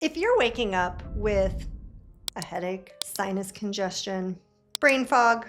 If you're waking up with a headache, sinus congestion, brain fog,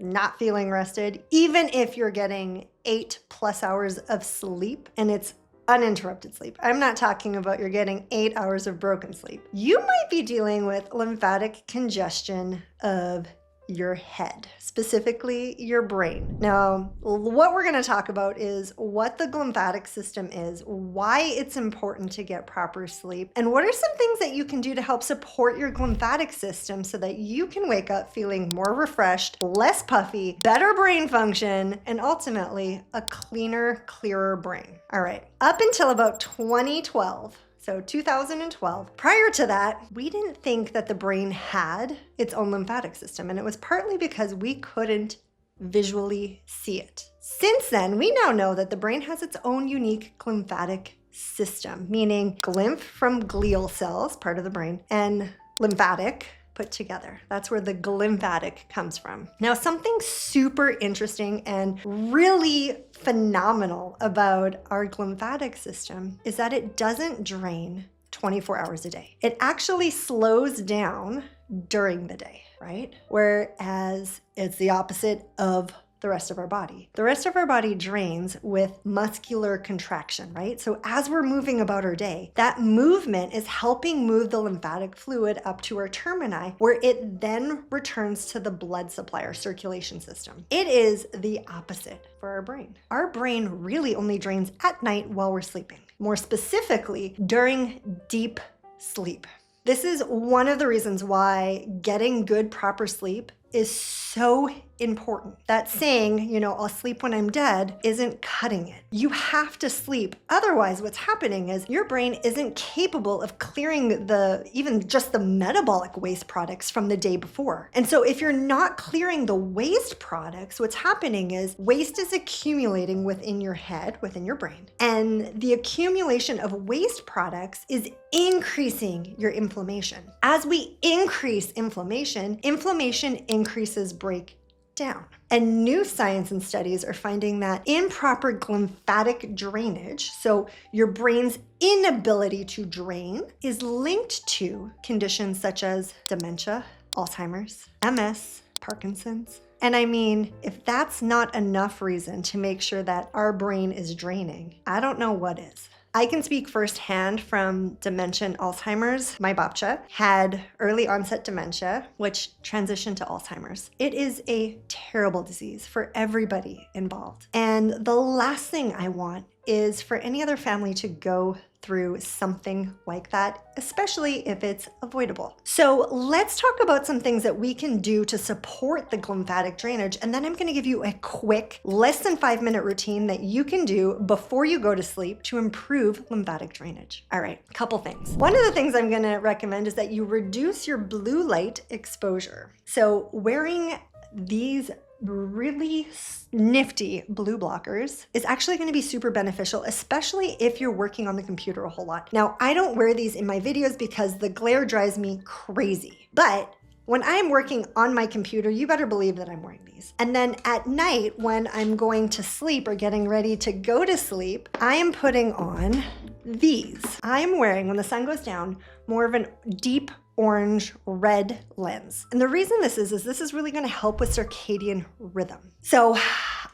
not feeling rested, even if you're getting 8+ hours of sleep and it's uninterrupted sleep, I'm not talking about you're getting 8 hours of broken sleep, you might be dealing with lymphatic congestion of your head, specifically your brain. Now, what we're going to talk about is what the glymphatic system is, why it's important to get proper sleep, and what are some things that you can do to help support your glymphatic system so that you can wake up feeling more refreshed, less puffy, better brain function, and ultimately a cleaner, clearer brain. All right, up until about 2012, so 2012, prior to that, we didn't think that the brain had its own lymphatic system, and it was partly because we couldn't visually see it. Since then, we now know that the brain has its own unique glymphatic system, meaning glymph from glial cells, part of the brain, and lymphatic put together. That's where the glymphatic comes from. Now, something super interesting and really phenomenal about our glymphatic system is that it doesn't drain 24 hours a day. It actually slows down during the day, right? Whereas it's the opposite of the rest of our body. The rest of our body drains with muscular contraction, right? So as we're moving about our day, that movement is helping move the lymphatic fluid up to our termini, where it then returns to the blood supply, our circulation system. It is the opposite for our brain. Our brain really only drains at night while we're sleeping, more specifically during deep sleep. This is one of the reasons why getting good, proper sleep is so important. That saying, I'll sleep when I'm dead, isn't cutting it. You have to sleep. Otherwise, what's happening is your brain isn't capable of clearing even just the metabolic waste products from the day before. And so if you're not clearing the waste products, what's happening is waste is accumulating within your head, within your brain. And the accumulation of waste products is increasing your inflammation. As we increase inflammation increases breakdown. And new science and studies are finding that improper glymphatic drainage, so your brain's inability to drain, is linked to conditions such as dementia, Alzheimer's, MS, Parkinson's. And I mean, if that's not enough reason to make sure that our brain is draining, I don't know what is. I can speak firsthand from dementia and Alzheimer's. My babcha had early onset dementia, which transitioned to Alzheimer's. It is a terrible disease for everybody involved. And the last thing I want is for any other family to go through something like that, especially if it's avoidable. So let's talk about some things that we can do to support the glymphatic drainage, and then I'm gonna give you a quick, less than 5-minute routine that you can do before you go to sleep to improve lymphatic drainage. All right, couple things. One of the things I'm gonna recommend is that you reduce your blue light exposure. So wearing these really nifty blue blockers is actually going to be super beneficial, especially if you're working on the computer a whole lot. Now, I don't wear these in my videos because the glare drives me crazy, but when I'm working on my computer, you better believe that I'm wearing these. And then at night, when I'm going to sleep or getting ready to go to sleep, I am putting on these. I'm wearing, when the sun goes down, more of a deep orange red lens. And the reason this is this is really going to help with circadian rhythm. So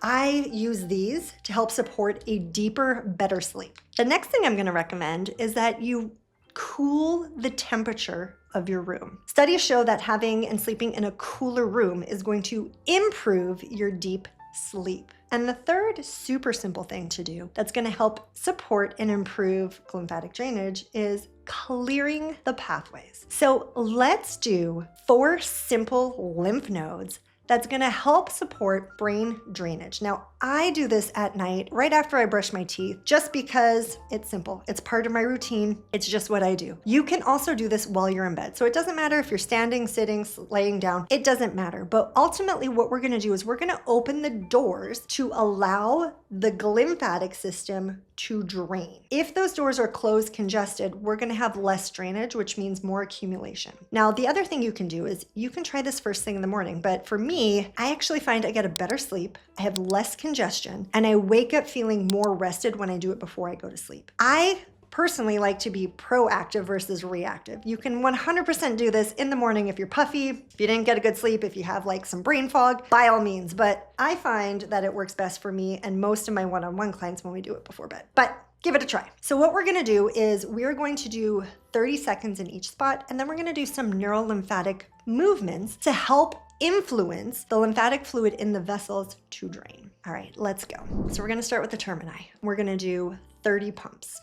I use these to help support a deeper, better sleep. The next thing I'm going to recommend is that you cool the temperature of your room. Studies show that having and sleeping in a cooler room is going to improve your deep sleep. And the third super simple thing to do that's going to help support and improve glymphatic drainage is clearing the pathways. So let's do 4 simple lymph nodes that's going to help support brain drainage. Now, I do this at night right after I brush my teeth just because it's simple. It's part of my routine. It's just what I do. You can also do this while you're in bed. So it doesn't matter if you're standing, sitting, laying down. It doesn't matter. But ultimately what we're going to do is we're going to open the doors to allow the glymphatic system to drain. If those doors are closed, congested, we're going to have less drainage, which means more accumulation. Now, the other thing you can do is you can try this first thing in the morning. But for me, I actually find I get a better sleep. I have less congestion, and I wake up feeling more rested when I do it before I go to sleep. I personally like to be proactive versus reactive. You can 100% do this in the morning if you're puffy, if you didn't get a good sleep, if you have like some brain fog, by all means. But I find that it works best for me and most of my one-on-one clients when we do it before bed. But give it a try. So what we're gonna do is we're going to do 30 seconds in each spot, and then we're gonna do some neurolymphatic movements to help influence the lymphatic fluid in the vessels to drain. All right, let's go. So we're gonna start with the termini. We're gonna do 30 pumps.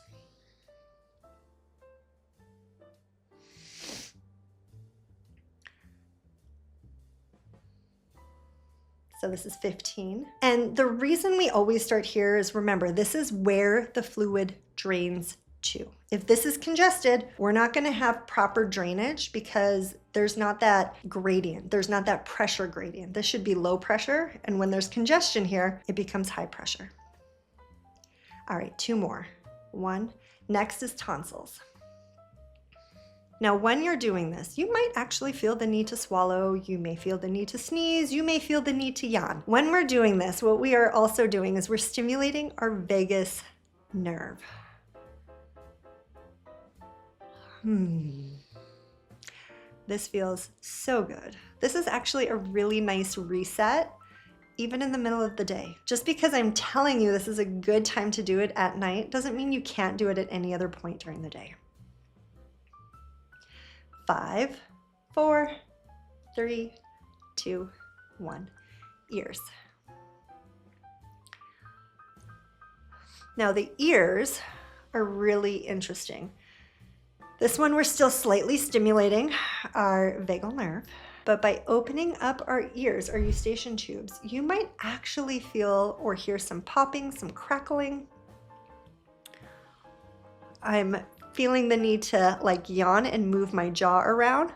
So this is 15. And the reason we always start here is, remember, this is where the fluid drains to. If this is congested, we're not gonna have proper drainage because there's not that gradient, there's not that pressure gradient. This should be low pressure, and when there's congestion here, it becomes high pressure. All right, 2 more. 1. Next is tonsils. Now, when you're doing this, you might actually feel the need to swallow, you may feel the need to sneeze, you may feel the need to yawn. When we're doing this, what we are also doing is we're stimulating our vagus nerve. This feels so good. This is actually a really nice reset, even in the middle of the day. Just because I'm telling you this is a good time to do it at night doesn't mean you can't do it at any other point during the day. 5, 4, 3, 2, 1. Ears. Now the ears are really interesting. This one we're still slightly stimulating our vagal nerve, but by opening up our ears, our eustachian tubes, you might actually feel or hear some popping, some crackling. I'm feeling the need to like yawn and move my jaw around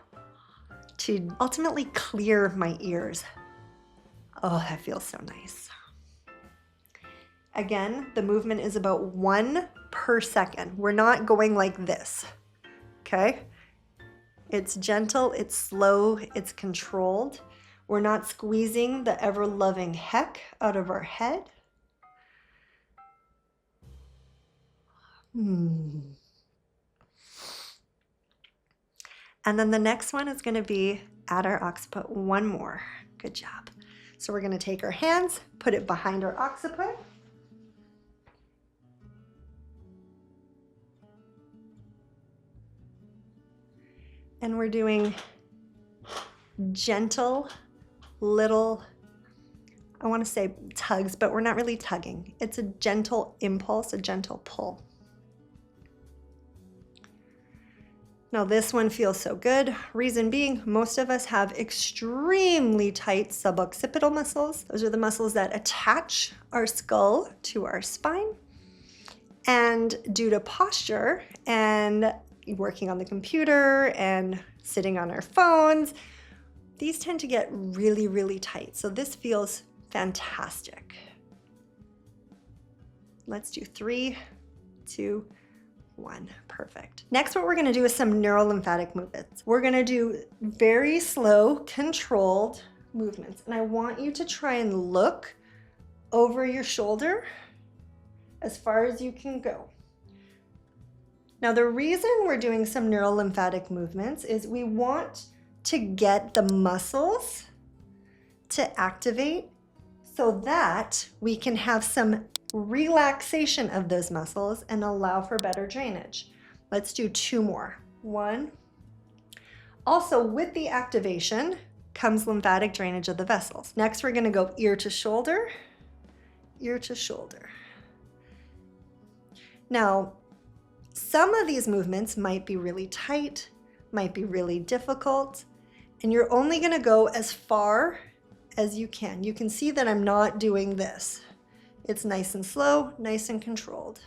to ultimately clear my ears. Oh, that feels so nice. Again, the movement is about 1 per second. We're not going like this, okay? It's gentle, it's slow, it's controlled. We're not squeezing the ever-loving heck out of our head. And then the next one is gonna be at our occiput. 1 more. Good job. So we're gonna take our hands, put it behind our occiput. And we're doing gentle little, I wanna say tugs, but we're not really tugging. It's a gentle impulse, a gentle pull. Now this one feels so good. Reason being, most of us have extremely tight suboccipital muscles. Those are the muscles that attach our skull to our spine. And due to posture and working on the computer and sitting on our phones, these tend to get really, really tight. So this feels fantastic. Let's do 3, 2, 1. Perfect. Next, what we're going to do is some neurolymphatic movements. We're going to do very slow, controlled movements. And I want you to try and look over your shoulder as far as you can go. Now, the reason we're doing some neurolymphatic movements is we want to get the muscles to activate so that we can have some relaxation of those muscles and allow for better drainage. Let's do 2 more. 1. Also, with the activation comes lymphatic drainage of the vessels. Next, we're going to go ear to shoulder, ear to shoulder. Now, some of these movements might be really tight, might be really difficult, and you're only going to go as far as you can. You can see that I'm not doing this. It's nice and slow, nice and controlled.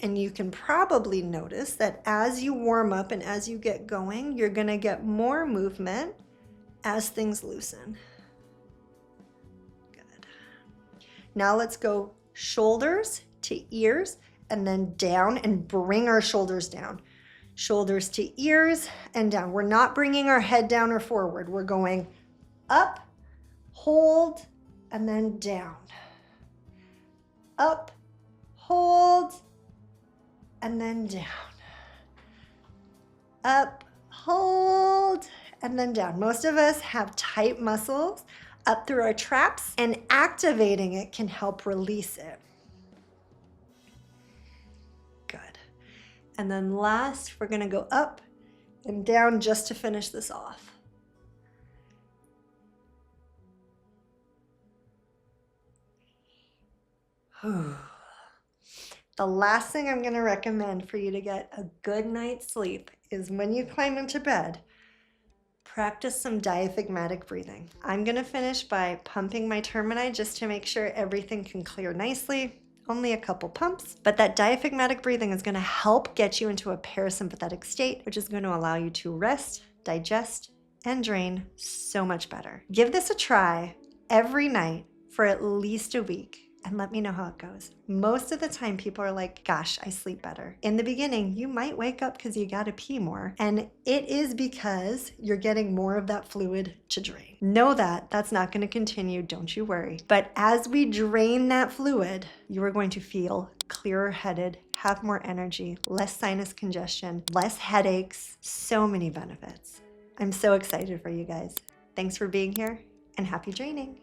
And you can probably notice that as you warm up and as you get going, you're going to get more movement as things loosen. Good. Now let's go shoulders to ears and then down and bring our shoulders down. Shoulders to ears and down. We're not bringing our head down or forward. We're going up, hold, and then down. Up, hold, and then down. Up, hold, and then down. Most of us have tight muscles up through our traps, and activating it can help release it. Good. And then last, we're gonna go up and down just to finish this off. The last thing I'm gonna recommend for you to get a good night's sleep is when you climb into bed, practice some diaphragmatic breathing. I'm gonna finish by pumping my termini just to make sure everything can clear nicely. Only a couple pumps, but that diaphragmatic breathing is gonna help get you into a parasympathetic state, which is gonna allow you to rest, digest, and drain so much better. Give this a try every night for at least a week and let me know how it goes. Most of the time people are like, gosh, I sleep better. In the beginning, you might wake up because you gotta pee more, and it is because you're getting more of that fluid to drain. Know that that's not gonna continue, don't you worry. But as we drain that fluid, you are going to feel clearer headed, have more energy, less sinus congestion, less headaches, so many benefits. I'm so excited for you guys. Thanks for being here and happy draining.